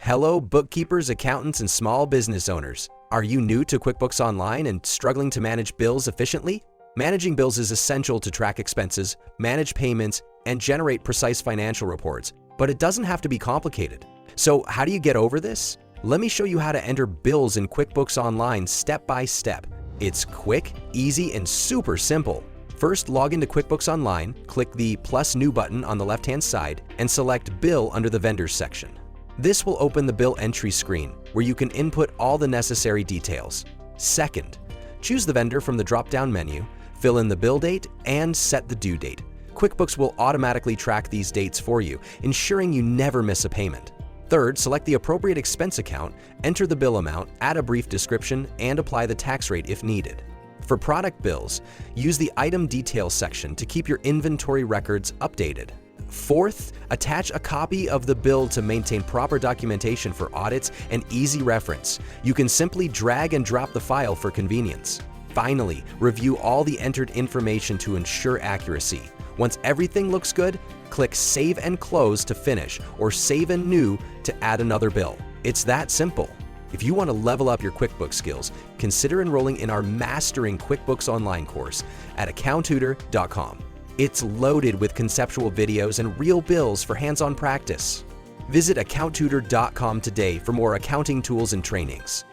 Hello, bookkeepers, accountants, and small business owners. Are you new to QuickBooks Online and struggling to manage bills efficiently? Managing bills is essential to track expenses, manage payments, and generate precise financial reports, but it doesn't have to be complicated. So how do you get over this? Let me show you how to enter bills in QuickBooks Online step by step. It's quick, easy, and super simple. First, log into QuickBooks Online, click the plus new button on the left-hand side, and select Bill under the Vendors section. This will open the bill entry screen, where you can input all the necessary details. Second, choose the vendor from the drop-down menu, fill in the bill date, and set the due date. QuickBooks will automatically track these dates for you, ensuring you never miss a payment. Third, select the appropriate expense account, enter the bill amount, add a brief description, and apply the tax rate if needed. For product bills, use the item details section to keep your inventory records updated. Fourth, attach a copy of the bill to maintain proper documentation for audits and easy reference. You can simply drag and drop the file for convenience. Finally, review all the entered information to ensure accuracy. Once everything looks good, click Save and Close to finish, or Save and New to add another bill. It's that simple. If you want to level up your QuickBooks skills, consider enrolling in our Mastering QuickBooks Online course at accounttutor.com. It's loaded with conceptual videos and real bills for hands-on practice. Visit accounttutor.com today for more accounting tools and trainings.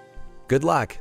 Good luck!